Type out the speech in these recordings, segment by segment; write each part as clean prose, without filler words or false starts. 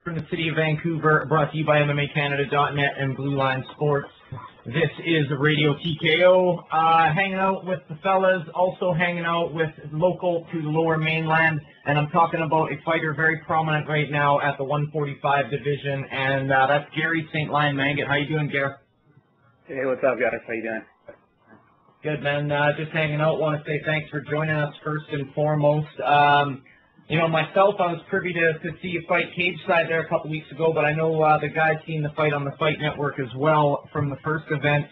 from the city of Vancouver, brought to you by MMACanada.net and Blue Line Sports. This is Radio TKO, hanging out with the fellas, also hanging out with local to the Lower Mainland, and I'm talking about a fighter very prominent right now at the 145 division, and that's Gary St. Lion Mangat. How you doing, Gary? Hey, what's up, guys? How you doing? Good, man. Just hanging out. Want to say thanks for joining us first and foremost. Myself, I was privy to see you fight cage side there a couple weeks ago, but I know the guys seen the fight on the Fight Network as well from the first event.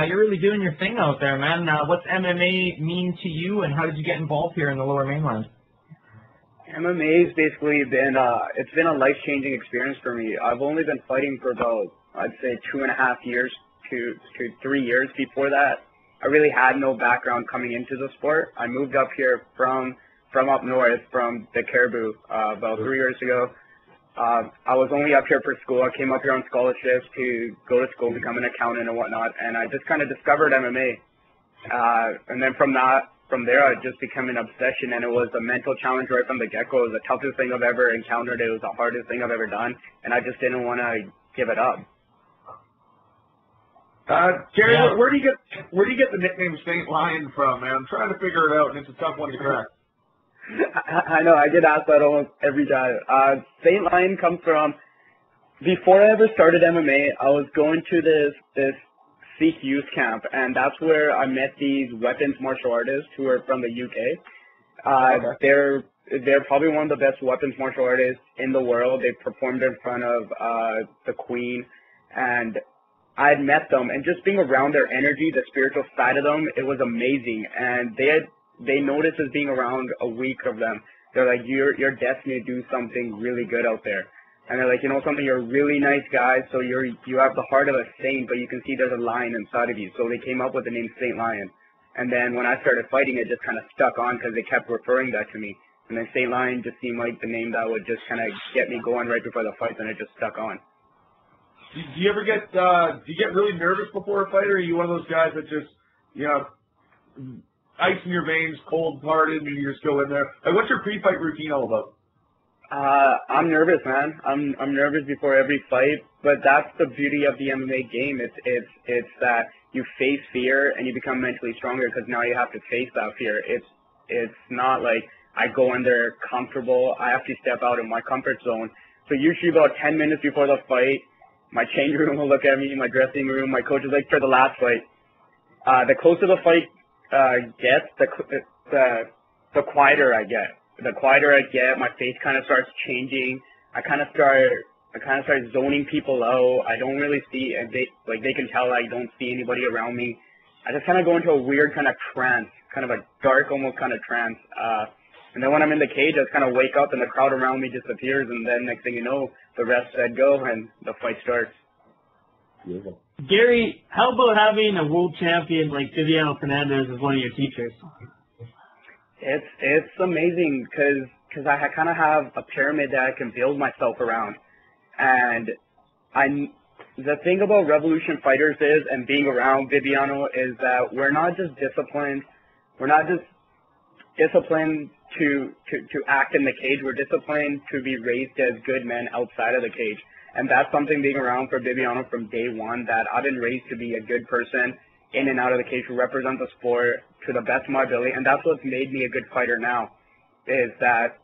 You're really doing your thing out there, man. What's MMA mean to you, and how did you get involved here in the Lower Mainland? MMA's basically been it's been a life-changing experience for me. I've only been fighting for about, I'd say, 2.5 years to 3 years. Before that, I really had no background coming into the sport. I moved up here from up north, from the Caribou, about 3 years ago. I was only up here for school. I came up here on scholarships to go to school, become an accountant and whatnot, and I just kind of discovered MMA. And then from there, it just became an obsession, and it was a mental challenge right from the get-go. It was the toughest thing I've ever encountered. It was the hardest thing I've ever done, and I just didn't want to give it up. Gary, where do you get the nickname St. Lion from, man? I'm trying to figure it out, and it's a tough one to crack. I know, I get asked that almost every time. St. Lion comes from, before I ever started MMA, I was going to this Sikh youth camp, and that's where I met these weapons martial artists who are from the UK. They're probably one of the best weapons martial artists in the world. They performed in front of the Queen, and I had met them, and just being around their energy, the spiritual side of them, it was amazing. And they noticed as being around a week of them, they're like, you're destined to do something really good out there. And they're like, you know something, you're a really nice guy, so you have the heart of a saint, but you can see there's a lion inside of you. So they came up with the name St. Lion. And then when I started fighting, it just kind of stuck on because they kept referring that to me. And then St. Lion just seemed like the name that would just kind of get me going right before the fight, and it just stuck on. Do you ever get really nervous before a fight, or are you one of those guys that just, ice in your veins, cold-hearted, and you're still in there? Like, what's your pre-fight routine all about? I'm nervous, man. I'm nervous before every fight, but that's the beauty of the MMA game. It's that you face fear and you become mentally stronger because now you have to face that fear. It's not like I go in there comfortable. I have to step out of my comfort zone. So usually about 10 minutes before the fight, my change room will look at me, my dressing room, my coach is like, for the last fight. The closer the fight gets, the quieter I get. The quieter I get, my face kind of starts changing. I kind of start zoning people out. I don't really see, and they can tell I don't see anybody around me. I just kind of go into a weird kind of trance, kind of a dark almost kind of trance. And then when I'm in the cage, I just kind of wake up and the crowd around me disappears, and then next thing you know, the ref said go, and the fight starts. Beautiful. Gary, how about having a world champion like Viviano Fernandez as one of your teachers? It's amazing because I kind of have a pyramid that I can build myself around. And the thing about Revolution Fighters is, and being around Viviano, is that we're not just disciplined. We're not just disciplined to act in the cage. We're disciplined to be raised as good men outside of the cage. And that's something being around for Viviano from day one, that I've been raised to be a good person in and out of the cage, to represent the sport to the best of my ability. And that's what's made me a good fighter now, is that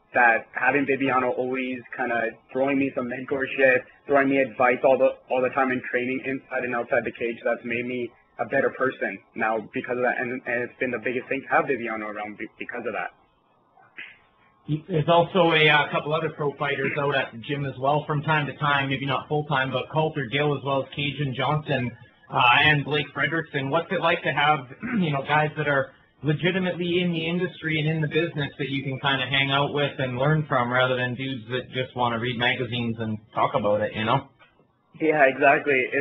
having Viviano always kind of throwing me some mentorship, throwing me advice all the time in training inside and outside the cage, that's made me a better person now because of that. And it's been the biggest thing to have Viviano around because of that. There's also a couple other pro fighters out at the gym as well from time to time, maybe not full-time, but Coulter Gill as well as Cajun Johnson and Blake Frederickson. What's it like to have, guys that are legitimately in the industry and in the business that you can kind of hang out with and learn from, rather than dudes that just want to read magazines and talk about it, Yeah, exactly.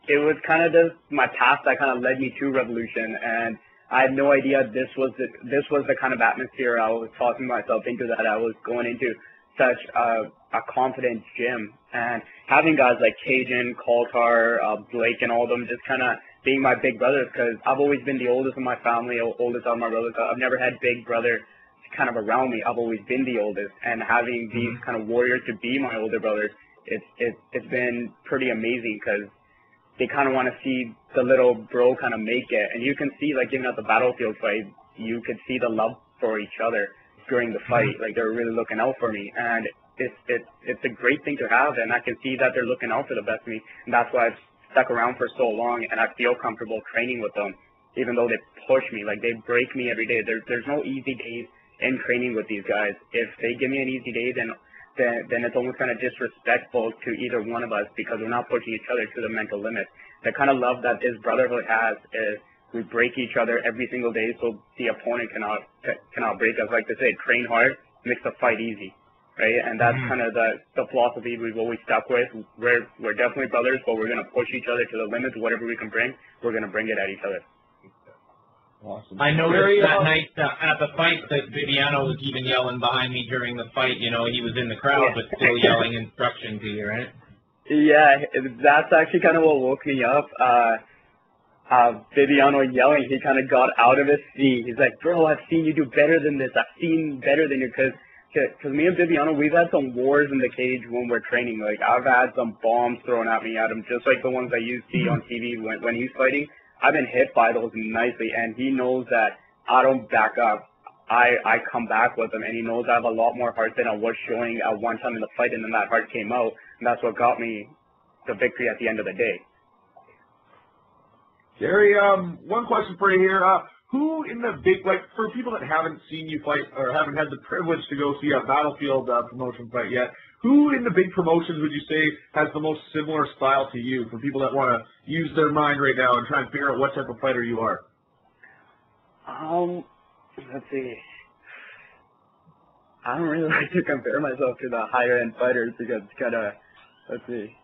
It was kind of my past that kind of led me to Revolution, and I had no idea this was the kind of atmosphere I was talking myself into, that I was going into such a confident gym. And having guys like Cajun, Coulter, Blake, and all of them just kind of being my big brothers, because I've always been the oldest of my family, oldest of my brothers. I've never had big brother kind of around me, I've always been the oldest, and having these kind of warriors to be my older brothers, it's been pretty amazing because they kind of want to see the little bro kind of make it. And you can see, like, even at the battlefield fight, you could see the love for each other during the fight. Like, they're really looking out for me. And it's a great thing to have, and I can see that they're looking out for the best of me. And that's why I've stuck around for so long, and I feel comfortable training with them, even though they push me. Like, they break me every day. There's no easy days in training with these guys. If they give me an easy day, then it's almost kind of disrespectful to either one of us because we're not pushing each other to the mental limit. The kind of love that this brotherhood has is we break each other every single day so the opponent cannot break us. Like they say, train hard makes the fight easy, right? And that's kind of the philosophy we've always stuck with. We're definitely brothers, but we're going to push each other to the limits. Whatever we can bring, we're going to bring it at each other. Awesome. I noticed that night at the fight that Viviano was even yelling behind me during the fight. You know, he was in the crowd, but still yelling instruction to you, right? Yeah, that's actually kind of what woke me up. Viviano yelling, he kind of got out of his seat. He's like, bro, I've seen you do better than this. I've seen better than you. Because me and Viviano, we've had some wars in the cage when we're training. Like, I've had some bombs thrown at me at him, just like the ones that you see on TV when he's fighting. I've been hit by those nicely, and he knows that I don't back up. I come back with him, and he knows I have a lot more heart than I was showing at one time in the fight, and then that heart came out, and that's what got me the victory at the end of the day. Gary, one question for you here. Who in the big, like, for people that haven't seen you fight or haven't had the privilege to go see a Battlefield promotion fight yet, who in the big promotions would you say has the most similar style to you, for people that want to use their mind right now and try and figure out what type of fighter you are? Let's see. I don't really like to compare myself to the higher end fighters because it's kind of, let's see.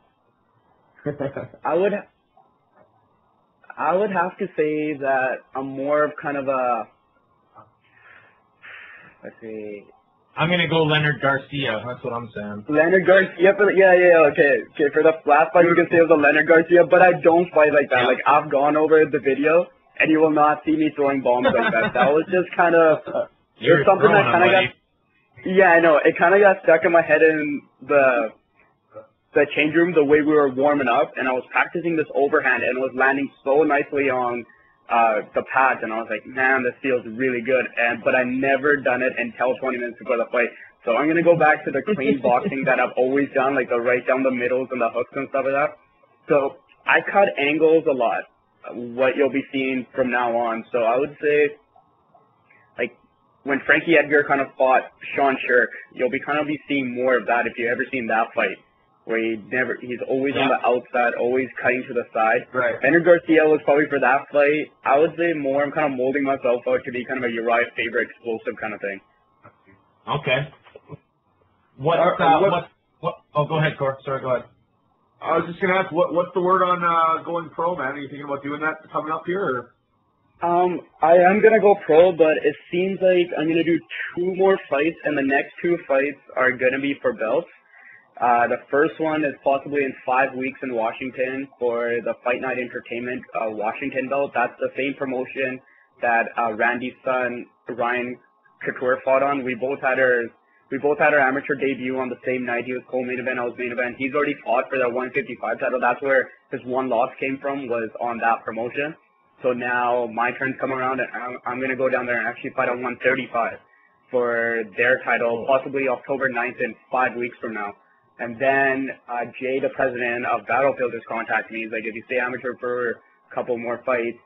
I would have to say that I'm more of kind of a, let's see. I'm going to go Leonard Garcia. That's what I'm saying. Leonard Garcia? Okay. For the last fight, you can say it was a Leonard Garcia, but I don't fight like that. Like, I've gone over the video, and you will not see me throwing bombs like that. That was just kind of, there's something that kind of got, yeah, I know. It kind of got stuck in my head in the change room, the way we were warming up, and I was practicing this overhand, and it was landing so nicely on the pads, and I was like, man, this feels really good. But I never done it until 20 minutes before the fight. So I'm gonna go back to the clean boxing that I've always done, like the right down the middles and the hooks and stuff like that. So I cut angles a lot, what you'll be seeing from now on. So I would say, like, when Frankie Edgar kind of fought Sean Shirk, you'll be seeing more of that if you've ever seen that fight, where he's always on the outside, always cutting to the side. Right. Leonard Garcia was probably for that fight. I would say more, I'm kind of molding myself out to be kind of a Uriah Faber explosive kind of thing. Okay. Oh, go ahead, Cor. Sorry, go ahead. I was just going to ask, what's the word on going pro, man? Are you thinking about doing that coming up here? Or? I am going to go pro, but it seems like I'm going to do 2 more fights, and the next 2 fights are going to be for belts. The first one is possibly in 5 weeks in Washington for the Fight Night Entertainment Washington belt. That's the same promotion that Randy's son, Ryan Couture, fought on. We both had our amateur debut on the same night. He was co-main event, I was main event. He's already fought for the 155 title. That's where his one loss came from, was on that promotion. So now my turn's come around, and I'm going to go down there and actually fight on 135 for their title, possibly October 9th in 5 weeks from now. And then Jay, the president of Battlefield, has contacted me. He's like, if you stay amateur for a couple more fights,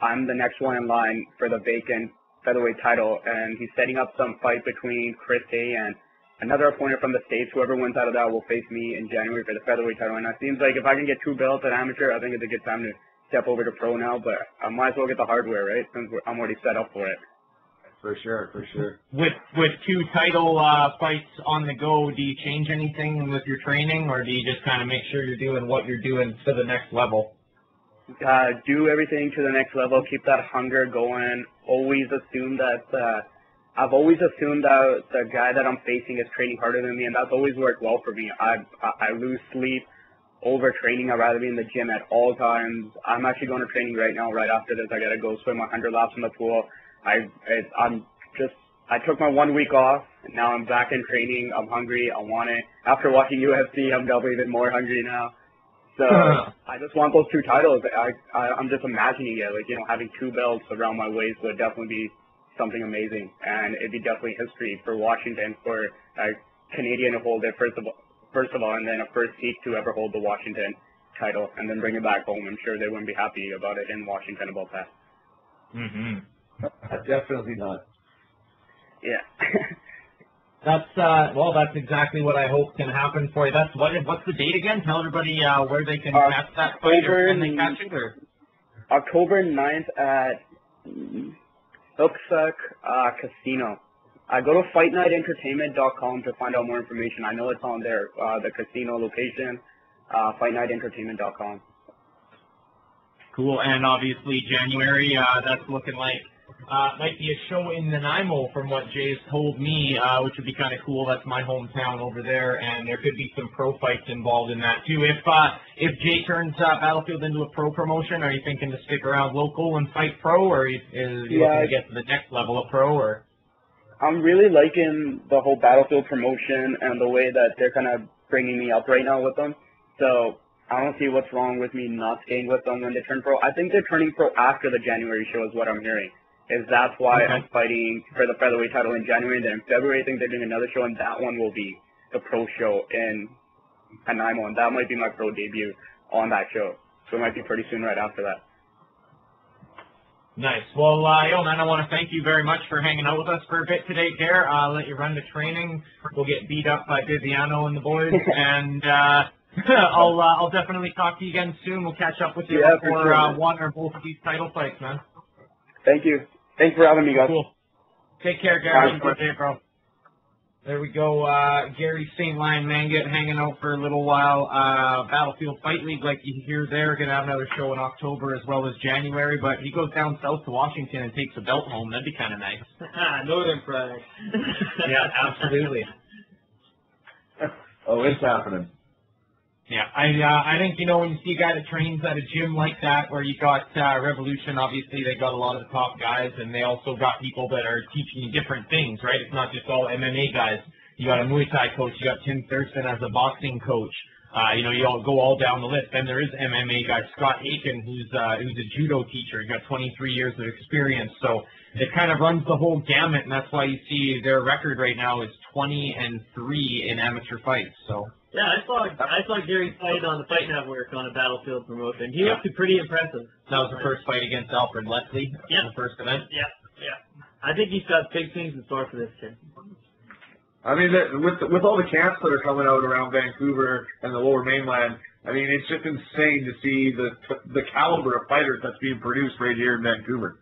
I'm the next one in line for the vacant featherweight title. And he's setting up some fight between Chris Day and another opponent from the States. Whoever wins out of that will face me in January for the featherweight title. And it seems like if I can get 2 belts at amateur, I think it's a good time to step over to pro now. But I might as well get the hardware, right, since I'm already set up for it. For sure. With 2 title fights on the go, do you change anything with your training, or do you just kind of make sure you're doing what you're doing to the next level? Do everything to the next level. Keep that hunger going. Always assume that I've always assumed that the guy that I'm facing is training harder than me, and that's always worked well for me. I lose sleep over training. I'd rather be in the gym at all times. I'm actually going to training right now. Right after this, I gotta go swim 100 laps in the pool. I'm just I took my 1 week off, and now I'm back in training. I'm hungry. I want it. After watching UFC, I'm definitely even more hungry now. So I just want those 2 titles. I'm just imagining it, like, you know, having 2 belts around my waist would definitely be something amazing, and it'd be definitely history for Washington, for a Canadian to hold it first of all, and then a first Sikh to ever hold the Washington title, and then bring it back home. I'm sure they wouldn't be happy about it in Washington about that. Definitely not. Yeah. That's exactly what I hope can happen for you. What's the date again? Tell everybody where they can catch that fight or when they catch it. Or? October 9th at Uksak Casino. Go to fightnightentertainment.com to find out more information. I know it's on there, the casino location, fightnightentertainment.com. Cool, and obviously January, that's looking like might be a show in Nanaimo from what Jay's told me, which would be kind of cool. That's my hometown over there, and there could be some pro fights involved in that too. If Jay turns Battlefield into a pro promotion, are you thinking to stick around local and fight pro, or is you looking to get to the next level of pro? Or I'm really liking the whole Battlefield promotion and the way that they're kind of bringing me up right now with them. So I don't see what's wrong with me not staying with them when they turn pro. I think they're turning pro after the January show is what I'm hearing. That's why I'm fighting for the featherweight title in January, and then in February I think they're doing another show, and that one will be the pro show in Nanaimo, and that might be my pro debut on that show. So it might be pretty soon right after that. Nice. Well, man, I want to thank you very much for hanging out with us for a bit today, Gare. I'll let you run the training. We'll get beat up by Viviano and the boys, and I'll definitely talk to you again soon. We'll catch up with you before one or both of these title fights, man. Thank you. Thanks for having me, guys. Cool. Take care, Gary. Have a good day, bro. There we go. Gary St. Lion Mangat hanging out for a little while. Battlefield Fight League, like you hear there, going to have another show in October as well as January. But he goes down south to Washington and takes a belt home. That'd be kind of nice. Northern Pride. Yeah, absolutely. Oh, it's happening. Yeah, I think, you know, when you see a guy that trains at a gym like that, where you got Revolution, obviously they got a lot of the top guys, and they also got people that are teaching you different things, right? It's not just all MMA guys. You got a Muay Thai coach, you got Tim Thurston as a boxing coach. You know, you all go all down the list. Then there is MMA guy Scott Aiken, who's a judo teacher. He got 23 years of experience, so it kind of runs the whole gamut, and that's why you see their record right now is 20-3 in amateur fights. So. Yeah, I saw Gary fight on the Fight Network on a Battlefield promotion. He looked pretty impressive. That was the first fight against Alfred Leslie. Yeah. The first event. Yeah. I think he's got big things in store for this kid. I mean, with all the camps that are coming out around Vancouver and the Lower Mainland, I mean, it's just insane to see the caliber of fighters that's being produced right here in Vancouver.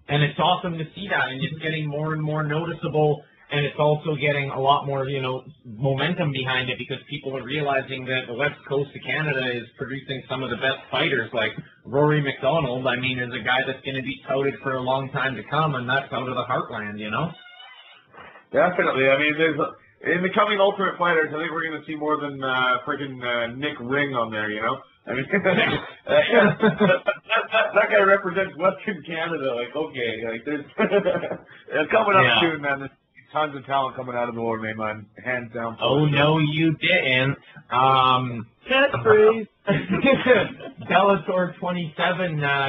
And it's awesome to see that, and it's getting more and more noticeable. And it's also getting a lot more, you know, momentum behind it because people are realizing that the west coast of Canada is producing some of the best fighters. Like Rory McDonald, I mean, is a guy that's going to be touted for a long time to come, and that's out of the heartland, you know? Definitely. I mean, in the coming Ultimate Fighters, I think we're going to see more than freaking Nick Ring on there, you know? I mean, that guy represents Western Canada. Like, okay, like there's coming up soon, man. There's tons of talent coming out of the Lower Mainland, hands down. Oh, no, you didn't. Catchphrase. Bellator 27